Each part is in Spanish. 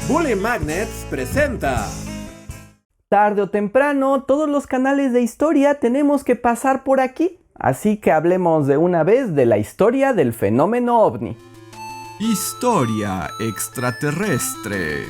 Bully Magnets presenta. Tarde o temprano, todos los canales de historia tenemos que pasar por aquí. Así que hablemos de una vez de la historia del fenómeno ovni. Historia extraterrestre.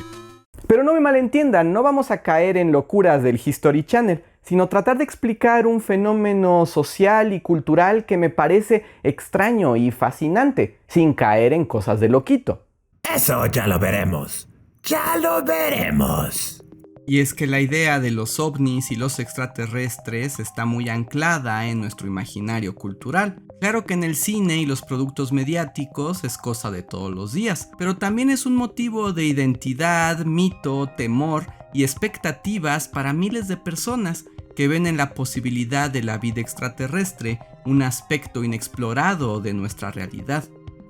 Pero no me malentiendan, no vamos a caer en locuras del History Channel, sino tratar de explicar un fenómeno social y cultural que me parece extraño y fascinante, sin caer en cosas de loquito. Eso ya lo veremos. ¡Ya lo veremos! Y es que la idea de los ovnis y los extraterrestres está muy anclada en nuestro imaginario cultural. Claro que en el cine y los productos mediáticos es cosa de todos los días, pero también es un motivo de identidad, mito, temor y expectativas para miles de personas que ven en la posibilidad de la vida extraterrestre un aspecto inexplorado de nuestra realidad.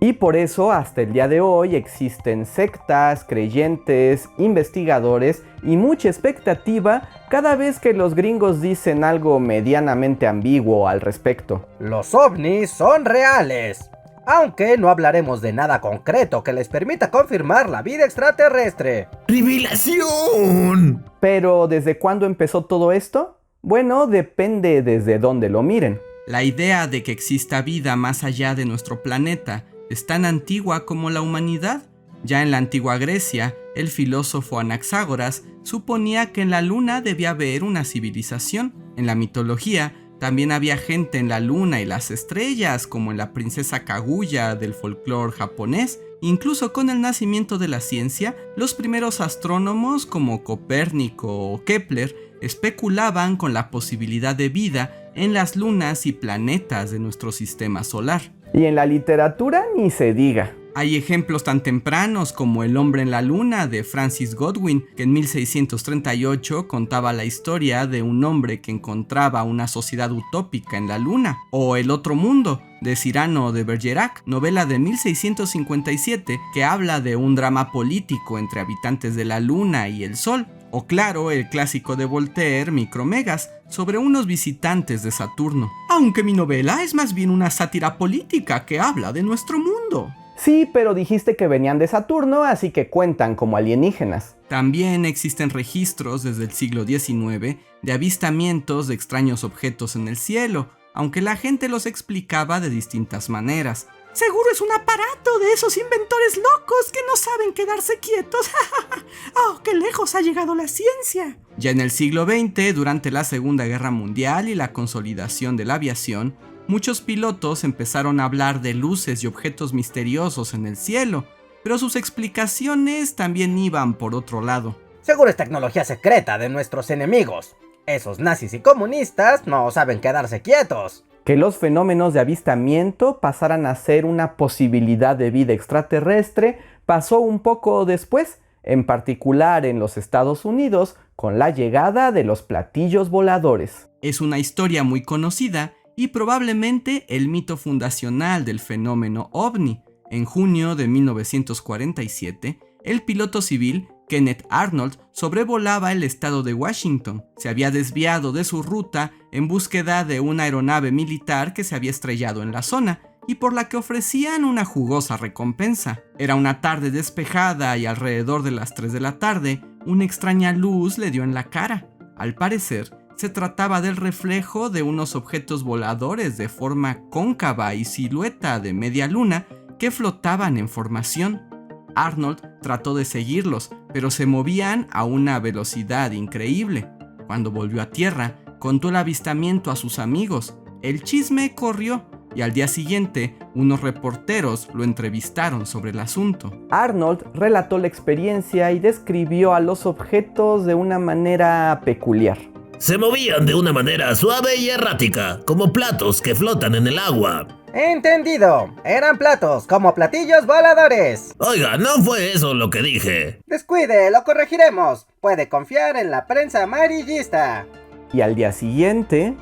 Y por eso hasta el día de hoy existen sectas, creyentes, investigadores y mucha expectativa cada vez que los gringos dicen algo medianamente ambiguo al respecto. Los ovnis son reales, aunque no hablaremos de nada concreto que les permita confirmar la vida extraterrestre. ¡Revelación! Pero ¿desde cuándo empezó todo esto? Bueno, depende desde dónde lo miren. La idea de que exista vida más allá de nuestro planeta es tan antigua como la humanidad. Ya en la antigua Grecia, el filósofo Anaxágoras suponía que en la luna debía haber una civilización. En la mitología, también había gente en la luna y las estrellas, como en la princesa Kaguya del folclore japonés. Incluso con el nacimiento de la ciencia, los primeros astrónomos como Copérnico o Kepler especulaban con la posibilidad de vida en las lunas y planetas de nuestro sistema solar. Y en la literatura ni se diga. Hay ejemplos tan tempranos como El hombre en la luna de Francis Godwin, que en 1638 contaba la historia de un hombre que encontraba una sociedad utópica en la luna, o El otro mundo de Cyrano de Bergerac, novela de 1657 que habla de un drama político entre habitantes de la luna y el sol, o claro, el clásico de Voltaire, Micromegas, sobre unos visitantes de Saturno. Aunque mi novela es más bien una sátira política que habla de nuestro mundo. Sí, pero dijiste que venían de Saturno, así que cuentan como alienígenas. También existen registros desde el siglo XIX de avistamientos de extraños objetos en el cielo, aunque la gente los explicaba de distintas maneras. Seguro es un aparato de esos inventores locos que no saben quedarse quietos. ¡Oh, qué lejos ha llegado la ciencia! Ya en el siglo XX, durante la Segunda Guerra Mundial y la consolidación de la aviación, muchos pilotos empezaron a hablar de luces y objetos misteriosos en el cielo, pero sus explicaciones también iban por otro lado. Seguro es tecnología secreta de nuestros enemigos. Esos nazis y comunistas no saben quedarse quietos. Que los fenómenos de avistamiento pasaran a ser una posibilidad de vida extraterrestre pasó un poco después, en particular en los Estados Unidos, con la llegada de los platillos voladores. Es una historia muy conocida y probablemente el mito fundacional del fenómeno ovni. En junio de 1947, el piloto civil Kenneth Arnold sobrevolaba el estado de Washington. Se había desviado de su ruta en búsqueda de una aeronave militar que se había estrellado en la zona y por la que ofrecían una jugosa recompensa. Era una tarde despejada y alrededor de las 3 de la tarde, una extraña luz le dio en la cara. Al parecer, se trataba del reflejo de unos objetos voladores de forma cóncava y silueta de media luna que flotaban en formación. Arnold trató de seguirlos, pero se movían a una velocidad increíble. Cuando volvió a tierra, contó el avistamiento a sus amigos. El chisme corrió y al día siguiente, unos reporteros lo entrevistaron sobre el asunto. Arnold relató la experiencia y describió a los objetos de una manera peculiar. Se movían de una manera suave y errática, como platos que flotan en el agua. Entendido, eran platos como platillos voladores. Oiga, no fue eso lo que dije. Descuide, lo corregiremos. Puede confiar en la prensa amarillista. Y al día siguiente...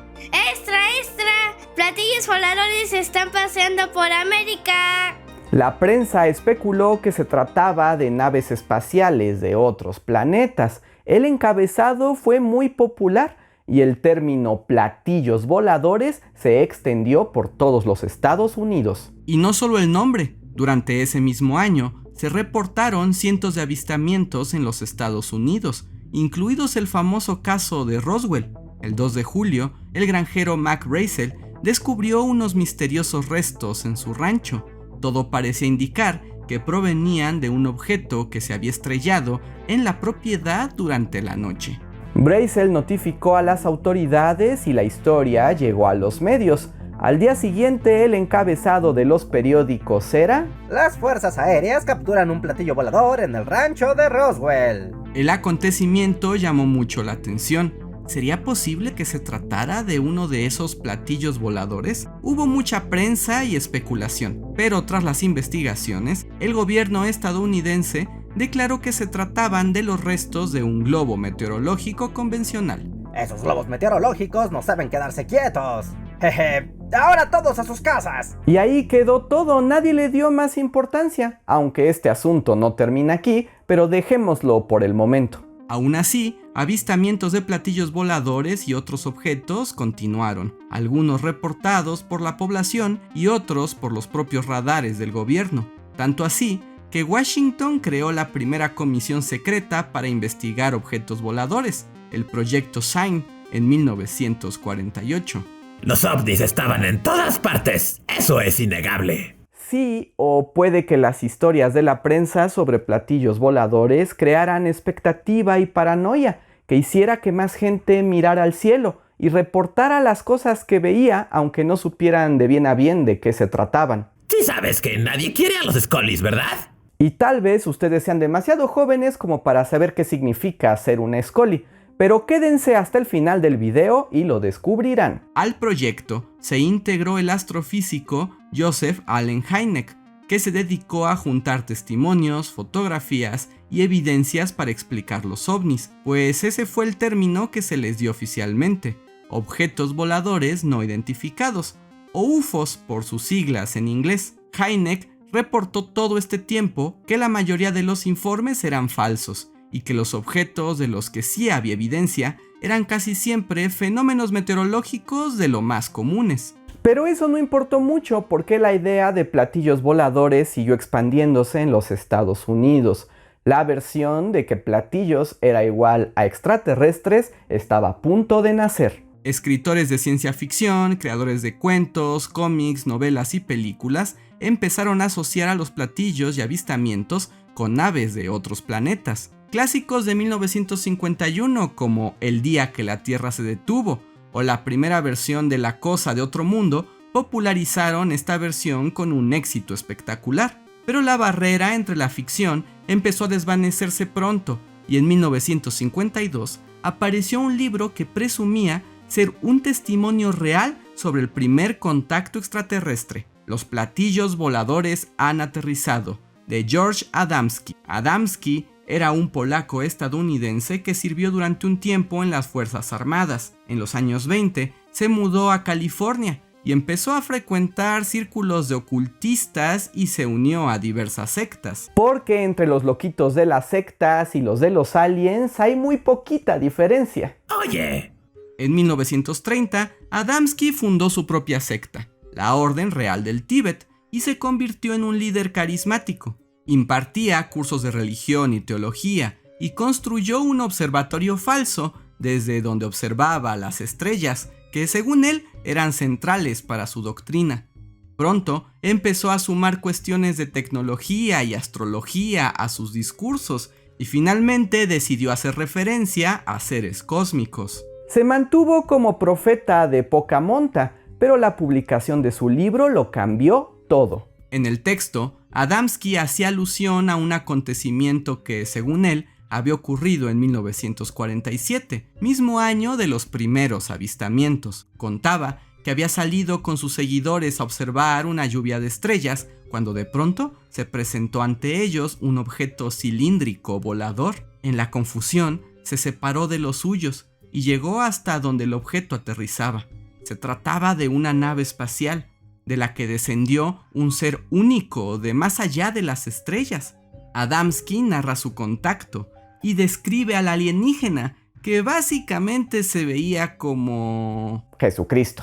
¡Extra, extra! ¡Platillos voladores están paseando por América! La prensa especuló que se trataba de naves espaciales de otros planetas. El encabezado fue muy popular y el término platillos voladores se extendió por todos los Estados Unidos. Y no solo el nombre. Durante ese mismo año, se reportaron cientos de avistamientos en los Estados Unidos, incluidos el famoso caso de Roswell. El 2 de julio, el granjero Mac Brazel descubrió unos misteriosos restos en su rancho. Todo parecía indicar que provenían de un objeto que se había estrellado en la propiedad durante la noche. Brazel notificó a las autoridades y la historia llegó a los medios. Al día siguiente, el encabezado de los periódicos era: las fuerzas aéreas capturan un platillo volador en el rancho de Roswell. El acontecimiento llamó mucho la atención. ¿Sería posible que se tratara de uno de esos platillos voladores? Hubo mucha prensa y especulación, pero tras las investigaciones, el gobierno estadounidense declaró que se trataban de los restos de un globo meteorológico convencional. Esos globos meteorológicos no saben quedarse quietos. Jeje, ahora todos a sus casas. Y ahí quedó todo, nadie le dio más importancia, aunque este asunto no termina aquí, pero dejémoslo por el momento. Aún así, avistamientos de platillos voladores y otros objetos continuaron, algunos reportados por la población y otros por los propios radares del gobierno. Tanto así que Washington creó la primera comisión secreta para investigar objetos voladores, el Proyecto Sign, en 1948. Los ovnis estaban en todas partes, eso es innegable. Sí, o puede que las historias de la prensa sobre platillos voladores crearan expectativa y paranoia, que hiciera que más gente mirara al cielo y reportara las cosas que veía, aunque no supieran de bien a bien de qué se trataban. Sí sabes que nadie quiere a los Scullies, ¿verdad? Y tal vez ustedes sean demasiado jóvenes como para saber qué significa ser un Scully, pero quédense hasta el final del video y lo descubrirán. Al proyecto se integró el astrofísico Joseph Allen Hynek, que se dedicó a juntar testimonios, fotografías y evidencias para explicar los ovnis, pues ese fue el término que se les dio oficialmente, objetos voladores no identificados, o UFOs por sus siglas en inglés. Hynek reportó todo este tiempo que la mayoría de los informes eran falsos, y que los objetos de los que sí había evidencia eran casi siempre fenómenos meteorológicos de lo más comunes. Pero eso no importó mucho porque la idea de platillos voladores siguió expandiéndose en los Estados Unidos. La versión de que platillos era igual a extraterrestres estaba a punto de nacer. Escritores de ciencia ficción, creadores de cuentos, cómics, novelas y películas empezaron a asociar a los platillos y avistamientos con naves de otros planetas. Clásicos de 1951 como El día que la Tierra se detuvo o la primera versión de La cosa de otro mundo popularizaron esta versión con un éxito espectacular. Pero la barrera entre la ficción empezó a desvanecerse pronto y en 1952 apareció un libro que presumía ser un testimonio real sobre el primer contacto extraterrestre. Los platillos voladores han aterrizado, de George Adamski. Adamski era un polaco estadounidense que sirvió durante un tiempo en las Fuerzas Armadas. En los años 20 se mudó a California y empezó a frecuentar círculos de ocultistas y se unió a diversas sectas. Porque entre los loquitos de las sectas y los de los aliens hay muy poquita diferencia. Oye. En 1930, Adamski fundó su propia secta, la Orden Real del Tíbet, y se convirtió en un líder carismático. Impartía cursos de religión y teología y construyó un observatorio falso desde donde observaba las estrellas, que según él eran centrales para su doctrina. Pronto empezó a sumar cuestiones de tecnología y astrología a sus discursos y finalmente decidió hacer referencia a seres cósmicos. Se mantuvo como profeta de poca monta, pero la publicación de su libro lo cambió todo. En el texto, Adamski hacía alusión a un acontecimiento que, según él, había ocurrido en 1947, mismo año de los primeros avistamientos. Contaba que había salido con sus seguidores a observar una lluvia de estrellas, cuando de pronto se presentó ante ellos un objeto cilíndrico volador. En la confusión, se separó de los suyos y llegó hasta donde el objeto aterrizaba. Se trataba de una nave espacial, de la que descendió un ser único de más allá de las estrellas. Adamski narra su contacto y describe al alienígena, que básicamente se veía como Jesucristo.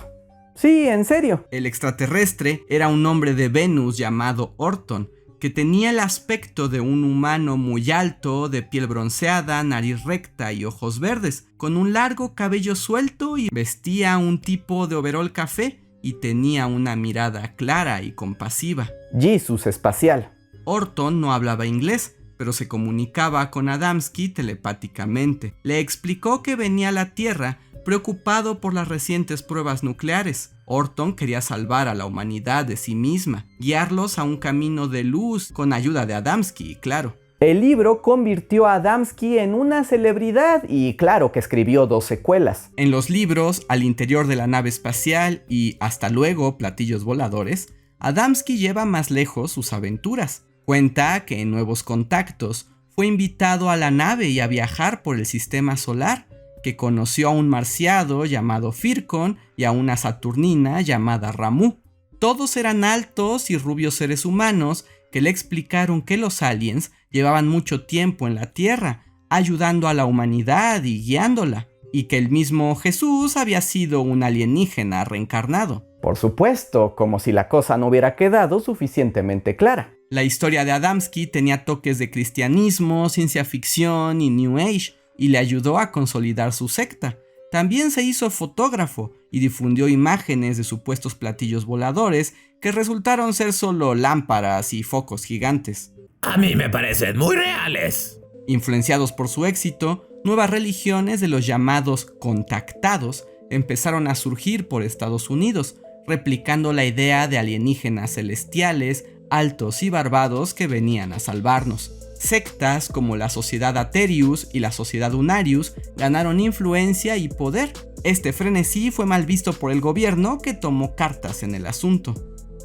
Sí, en serio. El extraterrestre era un hombre de Venus llamado Orton, que tenía el aspecto de un humano muy alto, de piel bronceada, nariz recta y ojos verdes, con un largo cabello suelto y vestía un tipo de overol café y tenía una mirada clara y compasiva. Jesus espacial. Orton no hablaba inglés, pero se comunicaba con Adamski telepáticamente. Le explicó que venía a la Tierra preocupado por las recientes pruebas nucleares. Orton quería salvar a la humanidad de sí misma, guiarlos a un camino de luz con ayuda de Adamski, claro. El libro convirtió a Adamski en una celebridad y claro que escribió 2 secuelas. En los libros Al interior de la nave espacial y Hasta luego, platillos voladores, Adamski lleva más lejos sus aventuras. Cuenta que en Nuevos Contactos fue invitado a la nave y a viajar por el sistema solar, que conoció a un marciano llamado Fircon y a una saturnina llamada Ramu. Todos eran altos y rubios seres humanos que le explicaron que los aliens llevaban mucho tiempo en la Tierra, ayudando a la humanidad y guiándola, y que el mismo Jesús había sido un alienígena reencarnado. Por supuesto, como si la cosa no hubiera quedado suficientemente clara. La historia de Adamski tenía toques de cristianismo, ciencia ficción y New Age, y le ayudó a consolidar su secta. También se hizo fotógrafo y difundió imágenes de supuestos platillos voladores que resultaron ser solo lámparas y focos gigantes. A mí me parecen muy reales. Influenciados por su éxito, nuevas religiones de los llamados contactados empezaron a surgir por Estados Unidos, replicando la idea de alienígenas celestiales, altos y barbados que venían a salvarnos. Sectas como la Sociedad Aterius y la Sociedad Unarius ganaron influencia y poder. Este frenesí fue mal visto por el gobierno, que tomó cartas en el asunto.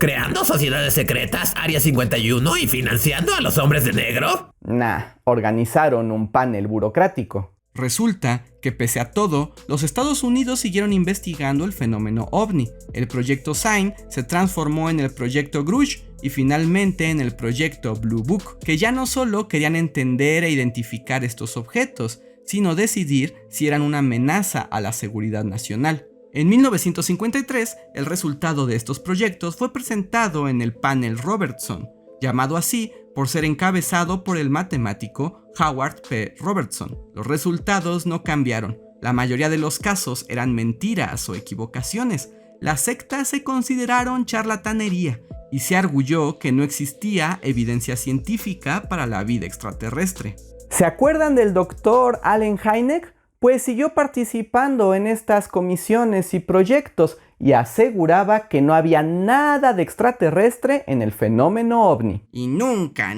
¿Creando sociedades secretas, Área 51 y financiando a los hombres de negro? Nah, organizaron un panel burocrático. Resulta que pese a todo, los Estados Unidos siguieron investigando el fenómeno OVNI. El proyecto Sign se transformó en el proyecto Grush y finalmente en el proyecto Blue Book, que ya no solo querían entender e identificar estos objetos, sino decidir si eran una amenaza a la seguridad nacional. En 1953, el resultado de estos proyectos fue presentado en el panel Robertson, llamado así por ser encabezado por el matemático Howard P. Robertson. Los resultados no cambiaron. La mayoría de los casos eran mentiras o equivocaciones. Las sectas se consideraron charlatanería y se arguyó que no existía evidencia científica para la vida extraterrestre. ¿Se acuerdan del doctor Allen Hynek? Pues siguió participando en estas comisiones y proyectos y aseguraba que no había nada de extraterrestre en el fenómeno OVNI. Y nunca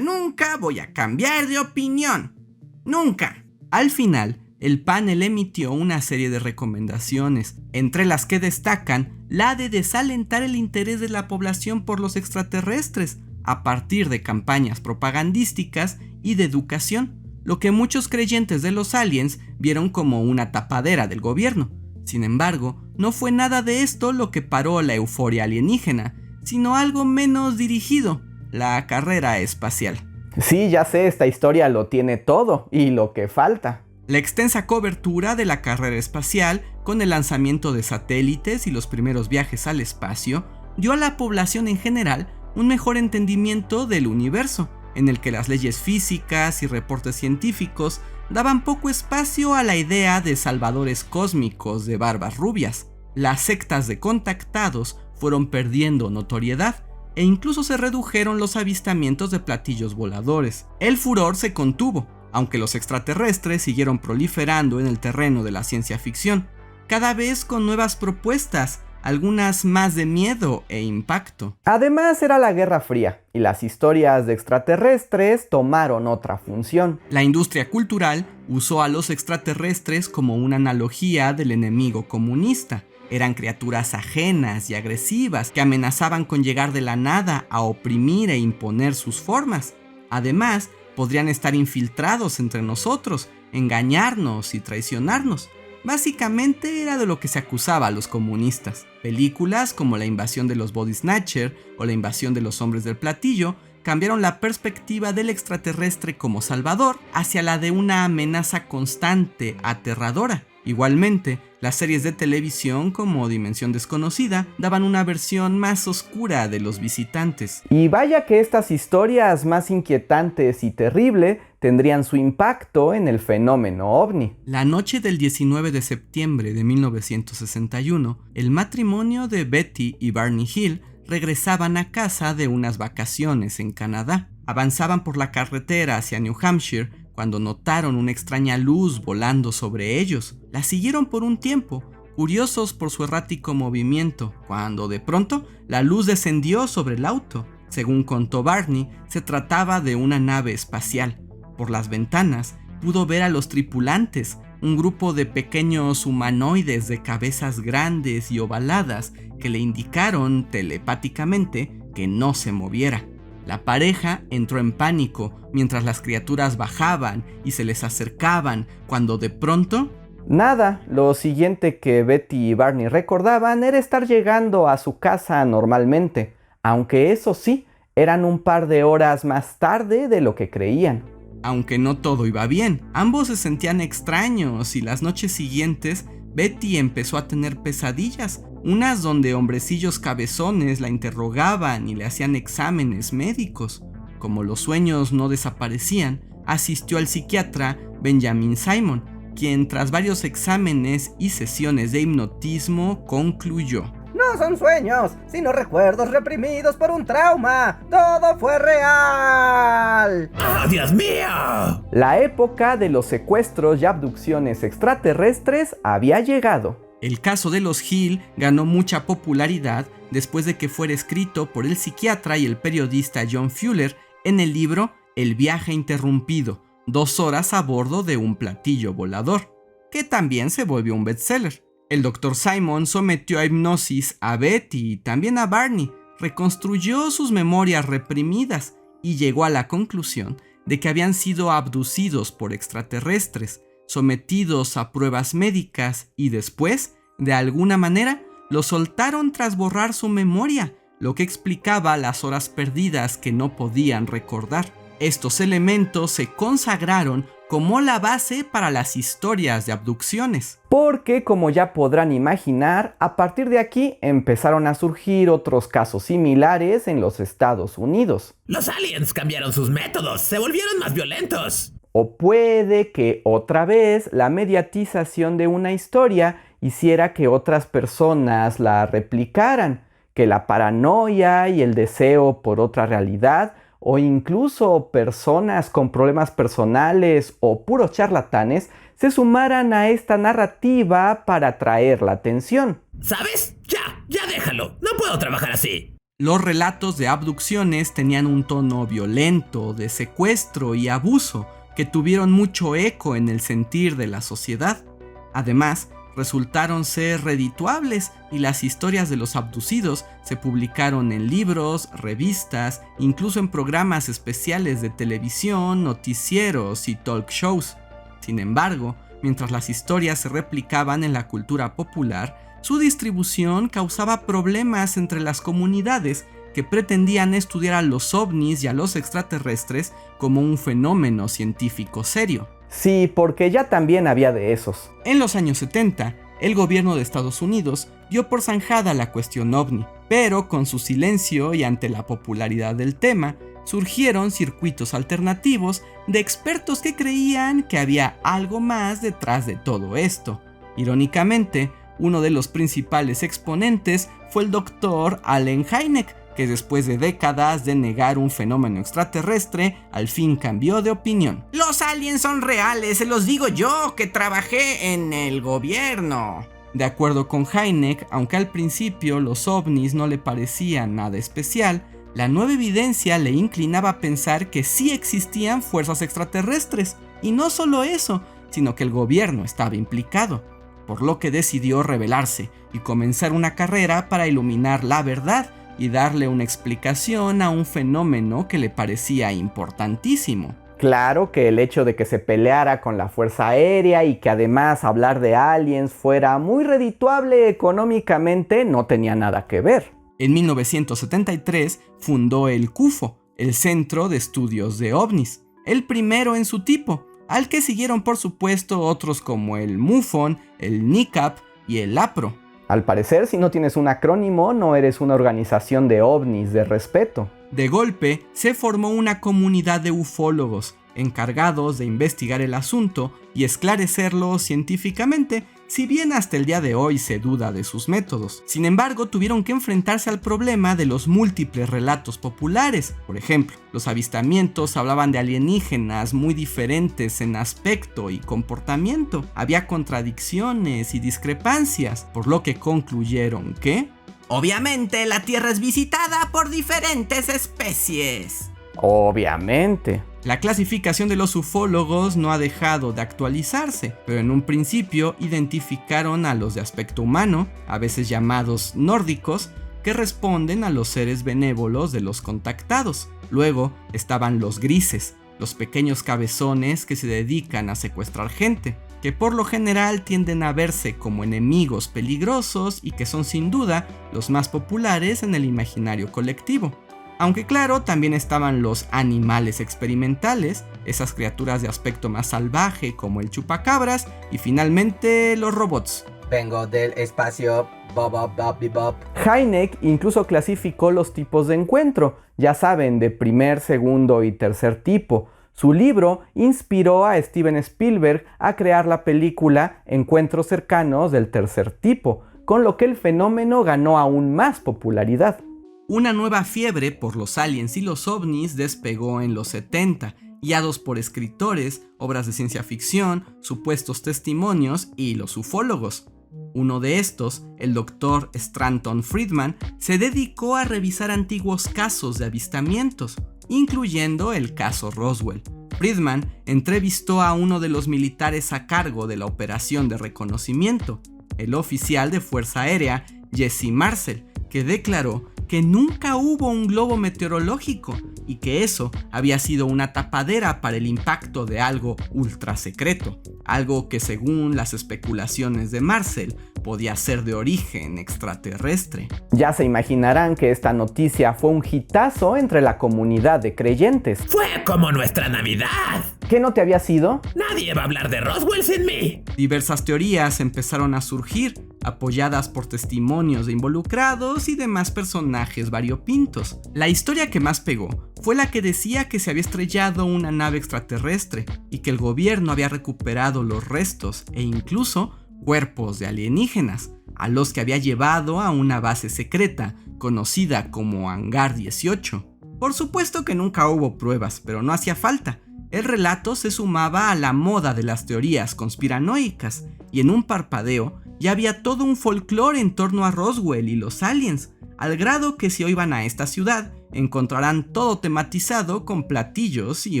voy a cambiar de opinión. Nunca. Al final, el panel emitió una serie de recomendaciones, entre las que destacan la de desalentar el interés de la población por los extraterrestres a partir de campañas propagandísticas y de educación, lo que muchos creyentes de los aliens vieron como una tapadera del gobierno. Sin embargo, no fue nada de esto lo que paró la euforia alienígena, sino algo menos dirigido, la carrera espacial. Sí, ya sé, esta historia lo tiene todo y lo que falta. La extensa cobertura de la carrera espacial, con el lanzamiento de satélites y los primeros viajes al espacio, dio a la población en general un mejor entendimiento del universo, en el que las leyes físicas y reportes científicos daban poco espacio a la idea de salvadores cósmicos de barbas rubias. Las sectas de contactados fueron perdiendo notoriedad e incluso se redujeron los avistamientos de platillos voladores. El furor se contuvo, aunque los extraterrestres siguieron proliferando en el terreno de la ciencia ficción, cada vez con nuevas propuestas, algunas más de miedo e impacto. Además era la Guerra Fría y las historias de extraterrestres tomaron otra función. La industria cultural usó a los extraterrestres como una analogía del enemigo comunista. Eran criaturas ajenas y agresivas que amenazaban con llegar de la nada a oprimir e imponer sus formas. Además, podrían estar infiltrados entre nosotros, engañarnos y traicionarnos. Básicamente era de lo que se acusaba a los comunistas. Películas como La invasión de los Body Snatcher o La invasión de los hombres del platillo cambiaron la perspectiva del extraterrestre como salvador hacia la de una amenaza constante, aterradora. Igualmente, las series de televisión como Dimensión Desconocida daban una versión más oscura de los visitantes. Y vaya que estas historias más inquietantes y terribles tendrían su impacto en el fenómeno ovni. La noche del 19 de septiembre de 1961, el matrimonio de Betty y Barney Hill regresaban a casa de unas vacaciones en Canadá. Avanzaban por la carretera hacia New Hampshire cuando notaron una extraña luz volando sobre ellos. La siguieron por un tiempo, curiosos por su errático movimiento, cuando de pronto la luz descendió sobre el auto. Según contó Barney, se trataba de una nave espacial. Por las ventanas pudo ver a los tripulantes, un grupo de pequeños humanoides de cabezas grandes y ovaladas que le indicaron telepáticamente que no se moviera. La pareja entró en pánico mientras las criaturas bajaban y se les acercaban, cuando de pronto... Nada, lo siguiente que Betty y Barney recordaban era estar llegando a su casa normalmente, aunque eso sí, eran un par de horas más tarde de lo que creían. Aunque no todo iba bien, ambos se sentían extraños y las noches siguientes Betty empezó a tener pesadillas, unas donde hombrecillos cabezones la interrogaban y le hacían exámenes médicos. Como los sueños no desaparecían, asistió al psiquiatra Benjamin Simon, quien tras varios exámenes y sesiones de hipnotismo concluyó: No son sueños, sino recuerdos reprimidos por un trauma. ¡Todo fue real! ¡Ah, Dios mío! La época de los secuestros y abducciones extraterrestres había llegado. El caso de los Hill ganó mucha popularidad después de que fuera escrito por el psiquiatra y el periodista John Fuller en el libro El viaje interrumpido, 2 horas a bordo de un platillo volador, que también se volvió un bestseller. El Dr. Simon sometió a hipnosis a Betty y también a Barney, reconstruyó sus memorias reprimidas y llegó a la conclusión de que habían sido abducidos por extraterrestres, sometidos a pruebas médicas y después, de alguna manera, los soltaron tras borrar su memoria, lo que explicaba las horas perdidas que no podían recordar. Estos elementos se consagraron como la base para las historias de abducciones. Porque, como ya podrán imaginar, a partir de aquí empezaron a surgir otros casos similares en los Estados Unidos. Los aliens cambiaron sus métodos, se volvieron más violentos. O puede que otra vez la mediatización de una historia hiciera que otras personas la replicaran, que la paranoia y el deseo por otra realidad, o incluso personas con problemas personales o puros charlatanes, se sumaran a esta narrativa para atraer la atención. ¿Sabes? Ya déjalo, no puedo trabajar así. Los relatos de abducciones tenían un tono violento, de secuestro y abuso, que tuvieron mucho eco en el sentir de la sociedad. Además, resultaron ser redituables y las historias de los abducidos se publicaron en libros, revistas, incluso en programas especiales de televisión, noticieros y talk shows. Sin embargo, mientras las historias se replicaban en la cultura popular, su distribución causaba problemas entre las comunidades que pretendían estudiar a los ovnis y a los extraterrestres como un fenómeno científico serio. Sí, porque ya también había de esos. En los años 70, el gobierno de Estados Unidos dio por zanjada la cuestión ovni, pero con su silencio y ante la popularidad del tema, surgieron circuitos alternativos de expertos que creían que había algo más detrás de todo esto. Irónicamente, uno de los principales exponentes fue el doctor Allen Hynek, que después de décadas de negar un fenómeno extraterrestre, al fin cambió de opinión. Los aliens son reales, se los digo yo, que trabajé en el gobierno. De acuerdo con Hynek, aunque al principio los ovnis no le parecían nada especial, la nueva evidencia le inclinaba a pensar que sí existían fuerzas extraterrestres. Y no solo eso, sino que el gobierno estaba implicado, por lo que decidió rebelarse y comenzar una carrera para iluminar la verdad y darle una explicación a un fenómeno que le parecía importantísimo. Claro que el hecho de que se peleara con la Fuerza Aérea y que además hablar de aliens fuera muy redituable económicamente no tenía nada que ver. En 1973 fundó el CUFO, el Centro de Estudios de OVNIs, el primero en su tipo, al que siguieron por supuesto otros como el MUFON, el NICAP y el APRO. Al parecer, si no tienes un acrónimo, no eres una organización de ovnis de respeto. De golpe, se formó una comunidad de ufólogos, encargados de investigar el asunto y esclarecerlo científicamente, si bien hasta el día de hoy se duda de sus métodos. Sin embargo, tuvieron que enfrentarse al problema de los múltiples relatos populares. Por ejemplo, los avistamientos hablaban de alienígenas muy diferentes en aspecto y comportamiento. Había contradicciones y discrepancias, por lo que concluyeron que obviamente la Tierra es visitada por diferentes especies. Obviamente. La clasificación de los ufólogos no ha dejado de actualizarse, pero en un principio identificaron a los de aspecto humano, a veces llamados nórdicos, que responden a los seres benévolos de los contactados. Luego estaban los grises, los pequeños cabezones que se dedican a secuestrar gente, que por lo general tienden a verse como enemigos peligrosos y que son sin duda los más populares en el imaginario colectivo. Aunque claro, también estaban los animales experimentales, esas criaturas de aspecto más salvaje como el chupacabras, y finalmente los robots. Vengo del espacio, bob, bob, bob, bob. Hynek incluso clasificó los tipos de encuentro, ya saben, de primer, segundo y tercer tipo. Su libro inspiró a Steven Spielberg a crear la película Encuentros cercanos del tercer tipo, con lo que el fenómeno ganó aún más popularidad. Una nueva fiebre por los aliens y los ovnis despegó en los 70, guiados por escritores, obras de ciencia ficción, supuestos testimonios y los ufólogos. Uno de estos, el Dr. Stanton Friedman, se dedicó a revisar antiguos casos de avistamientos, incluyendo el caso Roswell. Friedman entrevistó a uno de los militares a cargo de la operación de reconocimiento, el oficial de Fuerza Aérea Jesse Marcel, que declaró que nunca hubo un globo meteorológico y que eso había sido una tapadera para el impacto de algo ultra secreto, algo que según las especulaciones de Marcel podía ser de origen extraterrestre. Ya se imaginarán que esta noticia fue un hitazo entre la comunidad de creyentes. Fue como nuestra Navidad. ¿Qué no te había sido? Nadie va a hablar de Roswell sin mí. Diversas teorías empezaron a surgir, apoyadas por testimonios de involucrados y demás personajes variopintos. La historia que más pegó fue la que decía que se había estrellado una nave extraterrestre y que el gobierno había recuperado los restos e incluso cuerpos de alienígenas, a los que había llevado a una base secreta conocida como Hangar 18. Por supuesto que nunca hubo pruebas, pero no hacía falta. El relato se sumaba a la moda de las teorías conspiranoicas y en un parpadeo ya había todo un folclore en torno a Roswell y los aliens, al grado que si hoy van a esta ciudad encontrarán todo tematizado con platillos y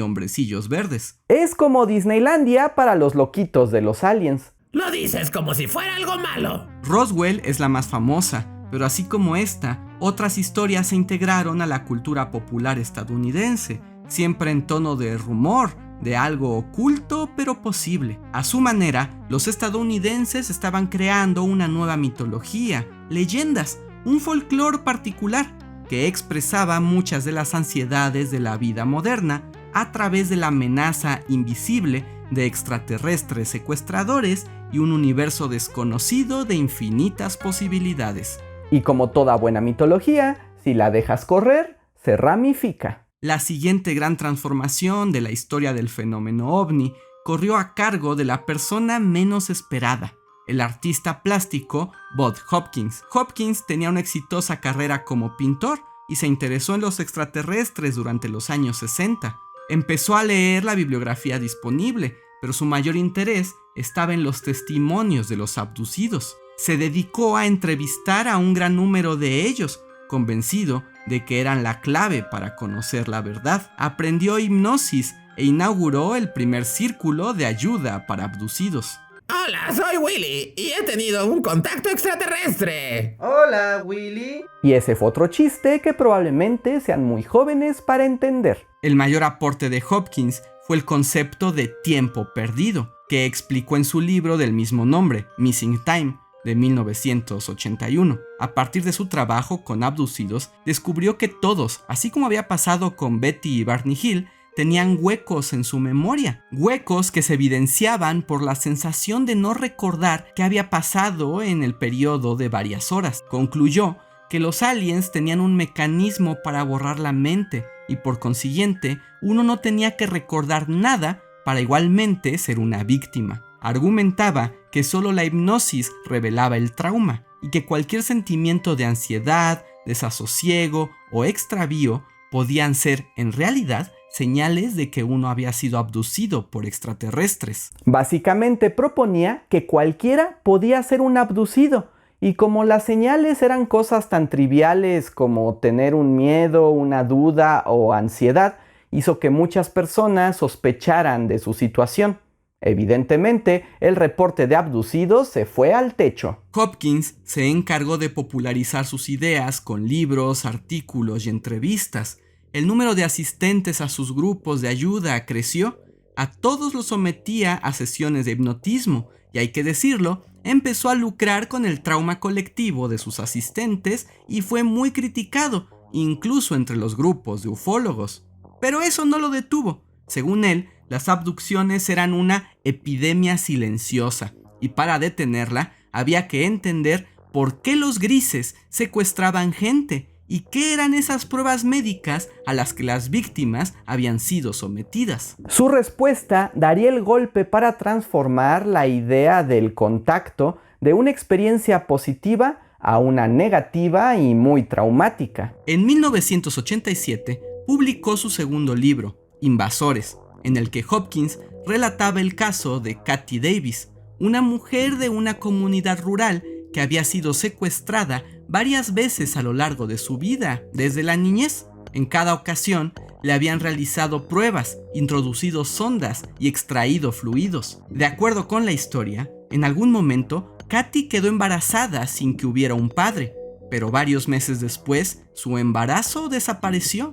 hombrecillos verdes. Es como Disneylandia para los loquitos de los aliens. Lo dices como si fuera algo malo. Roswell es la más famosa, pero así como esta, otras historias se integraron a la cultura popular estadounidense, siempre en tono de rumor, de algo oculto pero posible. A su manera, los estadounidenses estaban creando una nueva mitología, leyendas, un folclore particular que expresaba muchas de las ansiedades de la vida moderna a través de la amenaza invisible de extraterrestres secuestradores y un universo desconocido de infinitas posibilidades. Y como toda buena mitología, si la dejas correr, se ramifica. La siguiente gran transformación de la historia del fenómeno ovni corrió a cargo de la persona menos esperada, el artista plástico Bud Hopkins. Hopkins tenía una exitosa carrera como pintor y se interesó en los extraterrestres durante los años 60. Empezó a leer la bibliografía disponible, pero su mayor interés estaba en los testimonios de los abducidos. Se dedicó a entrevistar a un gran número de ellos, convencido de que eran la clave para conocer la verdad. Aprendió hipnosis e inauguró el primer círculo de ayuda para abducidos. Hola, soy Willy y he tenido un contacto extraterrestre. Hola, Willy. Y ese fue otro chiste que probablemente sean muy jóvenes para entender. El mayor aporte de Hopkins fue el concepto de tiempo perdido, que explicó en su libro del mismo nombre, Missing Time, de 1981. A partir de su trabajo con abducidos, descubrió que todos, así como había pasado con Betty y Barney Hill, tenían huecos en su memoria, huecos que se evidenciaban por la sensación de no recordar qué había pasado en el periodo de varias horas. Concluyó que los aliens tenían un mecanismo para borrar la mente y por consiguiente uno no tenía que recordar nada para igualmente ser una víctima. Argumentaba que solo la hipnosis revelaba el trauma y que cualquier sentimiento de ansiedad, desasosiego o extravío podían ser en realidad señales de que uno había sido abducido por extraterrestres. Básicamente proponía que cualquiera podía ser un abducido, y como las señales eran cosas tan triviales como tener un miedo, una duda o ansiedad, hizo que muchas personas sospecharan de su situación. Evidentemente, el reporte de abducidos se fue al techo. Hopkins se encargó de popularizar sus ideas con libros, artículos y entrevistas. El número de asistentes a sus grupos de ayuda creció. A todos los sometía a sesiones de hipnotismo y, hay que decirlo, empezó a lucrar con el trauma colectivo de sus asistentes y fue muy criticado, incluso entre los grupos de ufólogos. Pero eso no lo detuvo. Según él, las abducciones eran una epidemia silenciosa y para detenerla había que entender por qué los grises secuestraban gente y qué eran esas pruebas médicas a las que las víctimas habían sido sometidas. Su respuesta daría el golpe para transformar la idea del contacto de una experiencia positiva a una negativa y muy traumática. En 1987 publicó su segundo libro, Invasores, en el que Hopkins relataba el caso de Katy Davis, una mujer de una comunidad rural que había sido secuestrada varias veces a lo largo de su vida, desde la niñez. En cada ocasión le habían realizado pruebas, introducido sondas y extraído fluidos. De acuerdo con la historia, en algún momento Katy quedó embarazada sin que hubiera un padre, pero varios meses después su embarazo desapareció.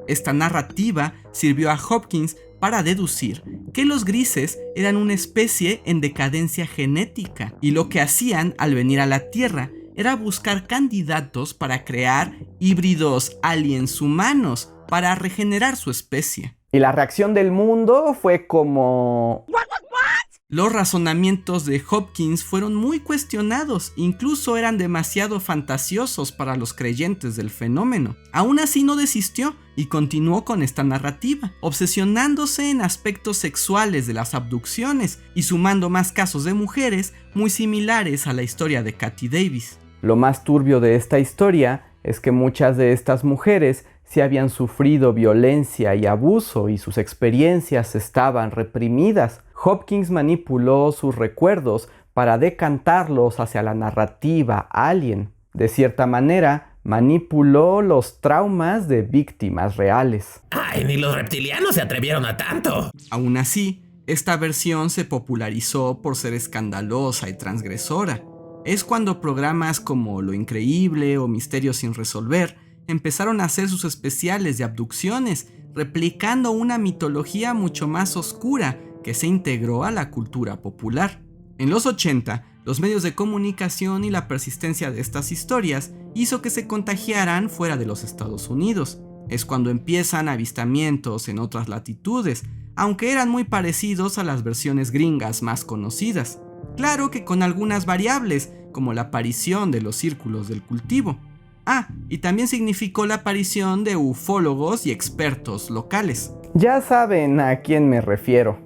Esta narrativa sirvió a Hopkins para deducir que los grises eran una especie en decadencia genética y lo que hacían al venir a la Tierra era buscar candidatos para crear híbridos aliens humanos para regenerar su especie. Y la reacción del mundo fue como... Los razonamientos de Hopkins fueron muy cuestionados, incluso eran demasiado fantasiosos para los creyentes del fenómeno. Aún así no desistió y continuó con esta narrativa, obsesionándose en aspectos sexuales de las abducciones y sumando más casos de mujeres muy similares a la historia de Katy Davis. Lo más turbio de esta historia es que muchas de estas mujeres sí habían sufrido violencia y abuso y sus experiencias estaban reprimidas. Hopkins manipuló sus recuerdos para decantarlos hacia la narrativa alien. De cierta manera, manipuló los traumas de víctimas reales. ¡Ay, ni los reptilianos se atrevieron a tanto! Aún así, esta versión se popularizó por ser escandalosa y transgresora. Es cuando programas como Lo Increíble o Misterios sin resolver empezaron a hacer sus especiales de abducciones, replicando una mitología mucho más oscura que se integró a la cultura popular. En los 80, los medios de comunicación y la persistencia de estas historias hizo que se contagiaran fuera de los Estados Unidos. Es cuando empiezan avistamientos en otras latitudes, aunque eran muy parecidos a las versiones gringas más conocidas. Claro que con algunas variables, como la aparición de los círculos del cultivo. Y también significó la aparición de ufólogos y expertos locales. Ya saben a quién me refiero.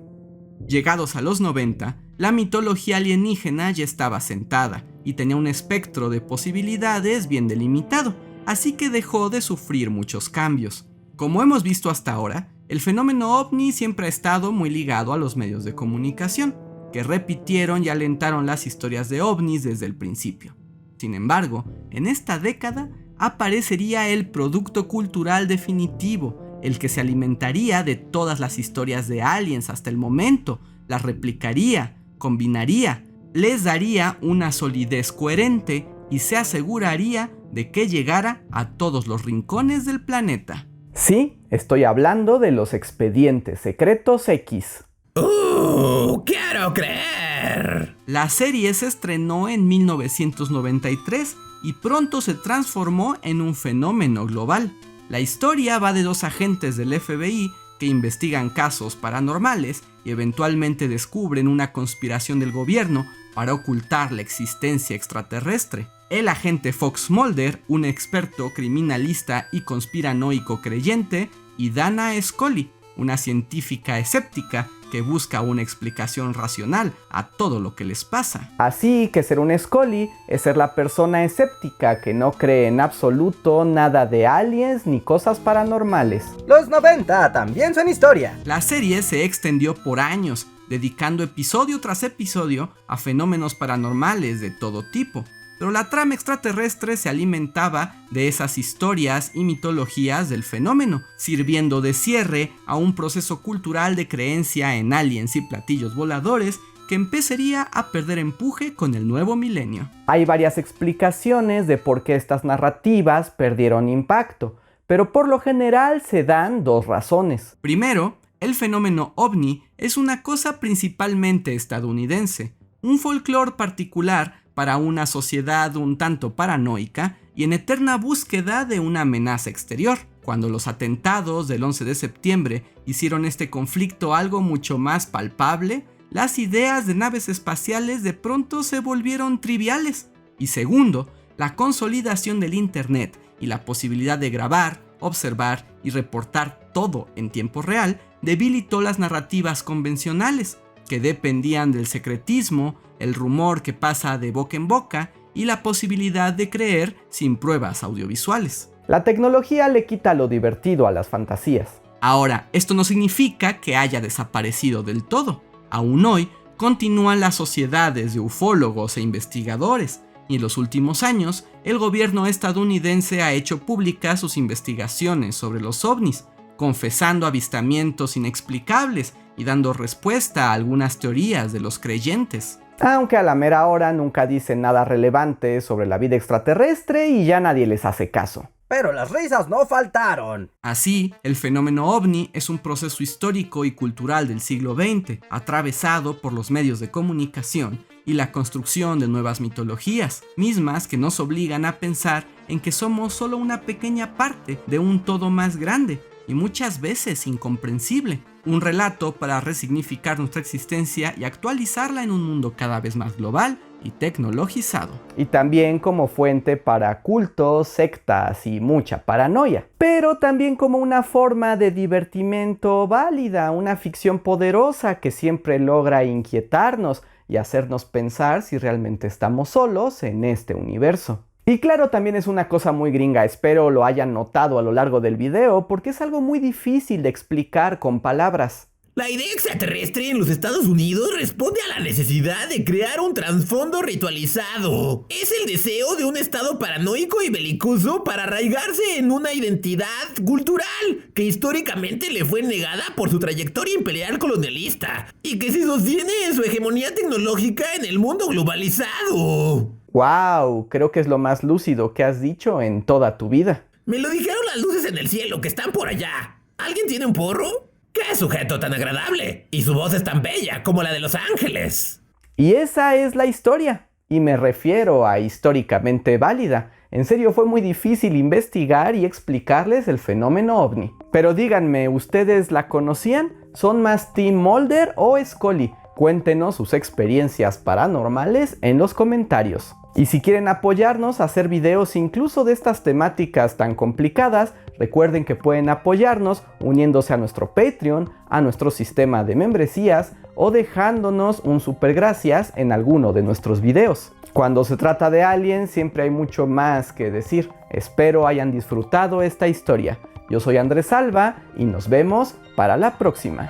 Llegados a los 90, la mitología alienígena ya estaba sentada y tenía un espectro de posibilidades bien delimitado, así que dejó de sufrir muchos cambios. Como hemos visto hasta ahora, el fenómeno ovni siempre ha estado muy ligado a los medios de comunicación, que repitieron y alentaron las historias de ovnis desde el principio. Sin embargo, en esta década aparecería el producto cultural definitivo, el que se alimentaría de todas las historias de aliens hasta el momento, las replicaría, combinaría, les daría una solidez coherente y se aseguraría de que llegara a todos los rincones del planeta. Sí, estoy hablando de los expedientes secretos X. ¡Quiero creer! La serie se estrenó en 1993 y pronto se transformó en un fenómeno global. La historia va de dos agentes del FBI que investigan casos paranormales y eventualmente descubren una conspiración del gobierno para ocultar la existencia extraterrestre. El agente Fox Mulder, un experto criminalista y conspiranoico creyente, y Dana Scully, una científica escéptica que busca una explicación racional a todo lo que les pasa. Así que ser un Scully es ser la persona escéptica que no cree en absoluto nada de aliens ni cosas paranormales. Los 90 también son historia. La serie se extendió por años, dedicando episodio tras episodio a fenómenos paranormales de todo tipo. Pero la trama extraterrestre se alimentaba de esas historias y mitologías del fenómeno, sirviendo de cierre a un proceso cultural de creencia en aliens y platillos voladores que empezaría a perder empuje con el nuevo milenio. Hay varias explicaciones de por qué estas narrativas perdieron impacto, pero por lo general se dan dos razones. Primero, el fenómeno ovni es una cosa principalmente estadounidense, un folclore particular para una sociedad un tanto paranoica y en eterna búsqueda de una amenaza exterior. Cuando los atentados del 11 de septiembre hicieron este conflicto algo mucho más palpable, las ideas de naves espaciales de pronto se volvieron triviales. Y segundo, la consolidación del Internet y la posibilidad de grabar, observar y reportar todo en tiempo real debilitó las narrativas convencionales, que dependían del secretismo, el rumor que pasa de boca en boca y la posibilidad de creer sin pruebas audiovisuales. La tecnología le quita lo divertido a las fantasías. Ahora, esto no significa que haya desaparecido del todo. Aún hoy, continúan las sociedades de ufólogos e investigadores, y en los últimos años, el gobierno estadounidense ha hecho públicas sus investigaciones sobre los ovnis, confesando avistamientos inexplicables y dando respuesta a algunas teorías de los creyentes. Aunque a la mera hora nunca dicen nada relevante sobre la vida extraterrestre y ya nadie les hace caso. Pero las risas no faltaron. Así, el fenómeno ovni es un proceso histórico y cultural del siglo XX, atravesado por los medios de comunicación y la construcción de nuevas mitologías, mismas que nos obligan a pensar en que somos solo una pequeña parte de un todo más grande y muchas veces incomprensible. Un relato para resignificar nuestra existencia y actualizarla en un mundo cada vez más global y tecnologizado. Y también como fuente para cultos, sectas y mucha paranoia. Pero también como una forma de divertimento válida, una ficción poderosa que siempre logra inquietarnos y hacernos pensar si realmente estamos solos en este universo. Y claro, también es una cosa muy gringa, espero lo hayan notado a lo largo del video, porque es algo muy difícil de explicar con palabras. La idea extraterrestre en los Estados Unidos responde a la necesidad de crear un trasfondo ritualizado. Es el deseo de un estado paranoico y belicoso para arraigarse en una identidad cultural que históricamente le fue negada por su trayectoria imperial colonialista y que se sostiene en su hegemonía tecnológica en el mundo globalizado. ¡Wow! Creo que es lo más lúcido que has dicho en toda tu vida. Me lo dijeron las luces en el cielo que están por allá. ¿Alguien tiene un porro? ¡Qué sujeto tan agradable! Y su voz es tan bella como la de los ángeles. Y esa es la historia. Y me refiero a históricamente válida. En serio, fue muy difícil investigar y explicarles el fenómeno ovni. Pero díganme, ¿ustedes la conocían? ¿Son más Team Mulder o Scully? Cuéntenos sus experiencias paranormales en los comentarios. Y si quieren apoyarnos a hacer videos incluso de estas temáticas tan complicadas, recuerden que pueden apoyarnos uniéndose a nuestro Patreon, a nuestro sistema de membresías o dejándonos un super gracias en alguno de nuestros videos. Cuando se trata de aliens siempre hay mucho más que decir. Espero hayan disfrutado esta historia. Yo soy Andrés Alba y nos vemos para la próxima.